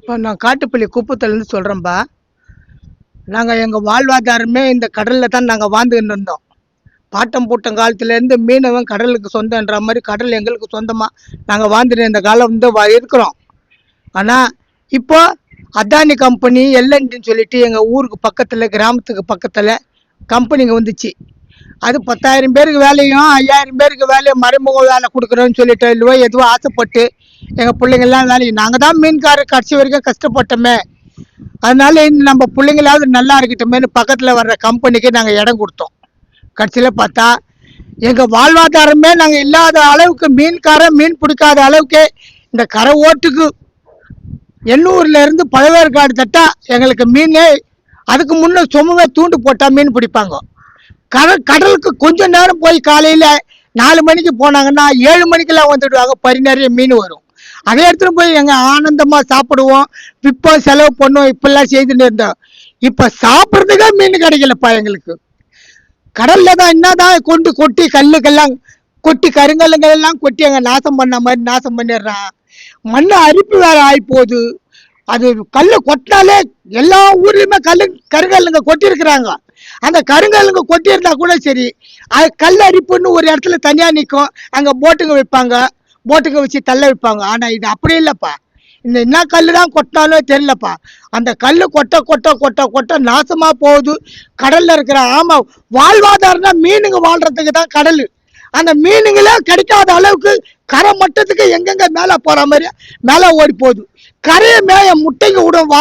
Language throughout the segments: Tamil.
இப்போ நான் காட்டுப்பள்ளி குப்பத்துலேருந்து சொல்கிறேன்ப்பா. நாங்கள் எங்கள் வாழ்வாதாரமே இந்த கடலில் தான் நாங்கள் வாழ்ந்துக்கிட்டு இருந்தோம். பாட்டம் பூட்டம் காலத்துலேருந்து மீனவன் கடலுக்கு சொந்தன்ற மாதிரி கடல் எங்களுக்கு சொந்தமாக நாங்கள் வாழ்ந்துட்டு இந்த காலம் இருக்கிறோம். ஆனால் இப்போ அதானி கம்பெனி எல்என்டின்னு சொல்லிட்டு எங்கள் ஊருக்கு பக்கத்தில் கிராமத்துக்கு பக்கத்தில் கம்பெனிங்க வந்துச்சு. அது 10,000 பேருக்கு வேலையும் 5,000 பேருக்கு வேலையும் மறைமுக வேலை கொடுக்குறோன்னு சொல்லிட்டு இல்லவோ எதுவோ ஆசைப்பட்டு எங்கள் பிள்ளைங்கள்லாம் வேலைக்கு நாங்கள் தான் மீன்காரர் கடைசி வரைக்கும் கஷ்டப்பட்டோமே, அதனால நம்ம பிள்ளைங்களாவது நல்லா இருக்கட்டுமேனு பக்கத்தில் வர்ற கம்பெனிக்கு நாங்கள் இடம் கொடுத்தோம். கடைசியில் பார்த்தா எங்கள் வாழ்வாதாரமே நாங்கள் இல்லாத அளவுக்கு மீன் பிடிக்காத அளவுக்கு இந்த கரை ஓட்டுக்கு எண்ணூர்லேருந்து பழவேற்காடு தட்டா எங்களுக்கு மீன் அதுக்கு முன்னே சும்மாவே தூண்டு போட்டால் மீன் பிடிப்பாங்க. கடலுக்கு கொஞ்சம் நேரம் போய் காலையில் 4 மணிக்கு போனாங்கன்னா 7 மணிக்கெல்லாம் வந்துடுவாங்க. பறி நிறைய மீன் வரும். அதே இடத்துல போய் எங்கள் ஆனந்தமாக சாப்பிடுவோம், விற்போம், செலவு பண்ணுவோம். இப்பெல்லாம் செய்துட்டு இருந்தோம். இப்போ சாப்பிட்றதுக்கே மீன் கிடைக்கலப்பா எங்களுக்கு. கடலில் தான் என்னதான் கொட்டி கல்லுக்கெல்லாம் கொட்டி கருங்கல்லுங்கெல்லாம் கொட்டி அங்கே நாசம் பண்ண மாதிரி நாசம் பண்ணிடுறான். மண்ணை அரிப்பு வேற ஆகி போகுது. அது கல் கொட்டினாலே எல்லா ஊர்லேயுமே கருங்கல்லுங்க கொட்டியிருக்கிறாங்க. அந்த கருங்கல்லுங்க கொட்டியிருந்தா கூட சரி, அது கல் அரிப்புன்னு ஒரு இடத்துல தனியாக நிற்கும். அங்கே போட்டுங்க வைப்பாங்க, போட்டுங்க வச்சு தள்ள வைப்பாங்க. ஆனால் இது அப்படி இல்லைப்பா. இந்த என்ன கல் தான் கொட்டினாலும் தெரியலப்பா. அந்த கல் கொட்ட நாசமாக போகுது. கடலில் இருக்கிற வாழ்வாதாரம்னா மீனுங்க வாழ்கிறதுக்கு தான் கடல். அந்த மீனுங்களே கிடைக்காத அளவுக்கு கரை மட்டத்துக்கு எங்கெங்க மேலே போகிற மாதிரி மேலே ஓடி போகுது. கரையை மேய முட்டைங்க விடும்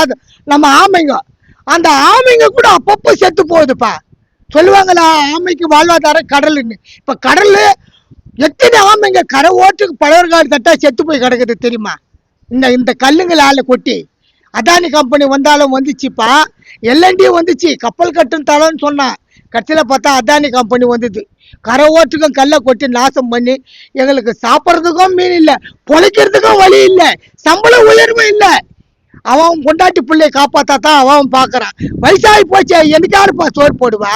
நம்ம ஆமைங்க. அந்த ஆமைங்க கூட அப்பப்போ செத்து போகுதுப்பா. சொல்லுவாங்களா ஆமைக்கு வாழ்வாதாரம் கடலுன்னு. இப்போ கடல் எத்தனை ஆமைங்க கரை ஓட்டுக்கு பழவர்காடு தட்டா செத்து போய் கிடக்குது தெரியுமா? இந்த கல்லுங்களால கொட்டி. அதானி கம்பெனி வந்தாலும் வந்துச்சுப்பா, எல்என்டி வந்துச்சு, கப்பல் கட்டும் தளம்னு சொன்னான். கடைசியில் பார்த்தா அதானி கம்பெனி வந்தது. கரை ஓட்டுக்கும் கல்லை கொட்டி நாசம் பண்ணி எங்களுக்கு சாப்பிட்றதுக்கும் மீன் இல்லை, பொழைக்கிறதுக்கும் வழி இல்லை, சம்பள உயர்வு இல்லை. அவன் கொண்டாட்டி பிள்ளையை காப்பாத்தான் அவன் பார்க்குறான். வயசாகி போச்சு, எனக்காருப்பா சோறு போடுவா?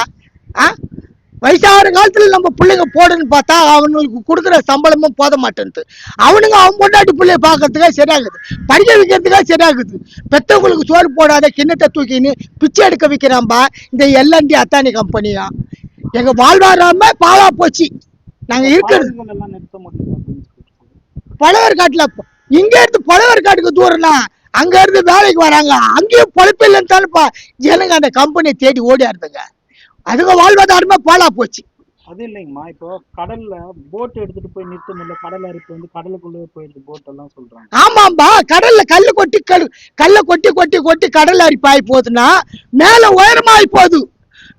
வயசாகிற காலத்தில் நம்ம பிள்ளைங்க போடுன்னு பார்த்தா அவனுக்கு கொடுக்குற சம்பளமும் போத மாட்டேன்து. அவனுங்க அவன் கொண்டாட்டி பிள்ளைய பார்க்கறதுக்காக சரியாகுது, படிக்க வைக்கிறதுக்காக சரியாகுது. பெற்றவங்களுக்கு சோறு போடாத கிண்ணத்தை தூக்கின்னு பிச்சை எடுக்க வைக்கிறான்பா இந்த எல்என்டி அத்தானி கம்பெனியா. எங்கள் வாழ்வாதாரமே பாழா போச்சு. நாங்கள் இருக்கிறது பழவேற்காட்டில். இங்கேருந்து பழவேற்காட்டுக்கு தூரம்னா அங்கேருந்து வேலைக்கு வராங்க, அங்கேயும் பொழப்பு இல்லைன்னு தானேப்பா ஜனங்க அந்த கம்பெனியை தேடி ஓடியாருதுங்க. அதுங்க வாழ்வாதாரமே பாழா போச்சு. அது இல்லைங்கம்மா, இப்போ கடல்ல போட் எடுத்துட்டு போய் நிறுத்த முடியல, கடல் அரிப்பு வந்து கடலுக்குள்ளே போயிடுது போட் எல்லாம் சொல்றாங்க. ஆமாம்பா, கடல்ல கல்லு கொட்டி கடல் அரிப்பு ஆகி போகுதுன்னா மேல உயரமாகி போகுது,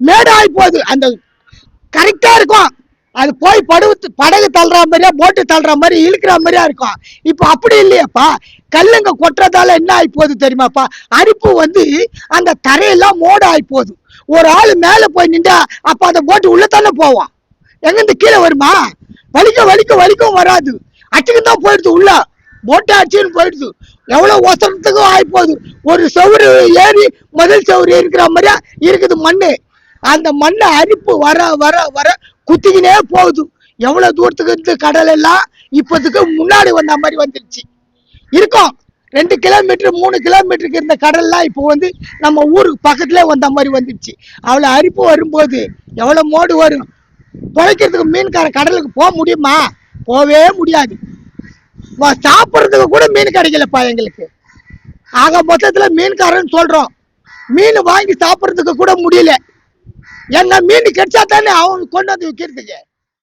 மேடாகி போகுது. அந்த கரெக்டா இருக்கும். அது போய் படகு தள்ளுற மாதிரியா போட்டு தள்ளுற மாதிரி இழுக்கிற மாதிரியா இருக்கும். இப்போ அப்படி இல்லையாப்பா. கல்லுங்க கொட்டுறதால என்ன ஆகி போகுது தெரியுமாப்பா? அரிப்பு வந்து அந்த தரையெல்லாம் மோடு ஆகி போகுது. ஒரு ஆள் மேலே போய் நின்றா அப்ப அந்த போட்டு உள்ளத்தானே போவான், எங்கிருந்து கீழே வருமா? வலிக்கும் வராது, அச்சுக்கு தான் போயிடுது. உள்ள போட்டை அச்சுன்னு போயிடுது. எவ்வளவு ஒசரத்துக்கும் ஆகி போகுது. ஒரு செவரு ஏறி முதல் செவரு இருக்கிற மாதிரியா இருக்குது மண்ணு. அந்த மண்ணை அரிப்பு வர வர வர குத்திக்கினே போகுது. எவ்வளவு தூரத்துக்கு இருந்து கடல் எல்லாம் இப்போதுக்கு முன்னாடி வந்த மாதிரி வந்துருச்சு. இருக்கும் 2 கிலோமீட்டர் 3 கிலோமீட்டருக்கு இருந்த கடல்லாம் இப்போ வந்து நம்ம ஊருக்கு பக்கத்துல வந்த மாதிரி வந்துடுச்சு. அவ்வளோ அரிப்பு வரும்போது எவ்வளோ மோடு வரும். பிழைக்கிறதுக்கு மீன்கார கடலுக்கு போக முடியுமா? போவே முடியாது. சாப்பிட்றதுக்கு கூட மீன் கிடைக்கலப்பா எங்களுக்கு. ஆக மொத்தத்தில் மீன்காரன்னு சொல்றோம், மீன் வாங்கி சாப்பிட்றதுக்கு கூட முடியல. என்ன மீன் கிடைச்சா தானே அவங்க கொண்டு வந்து விற்கிறதுக்கு.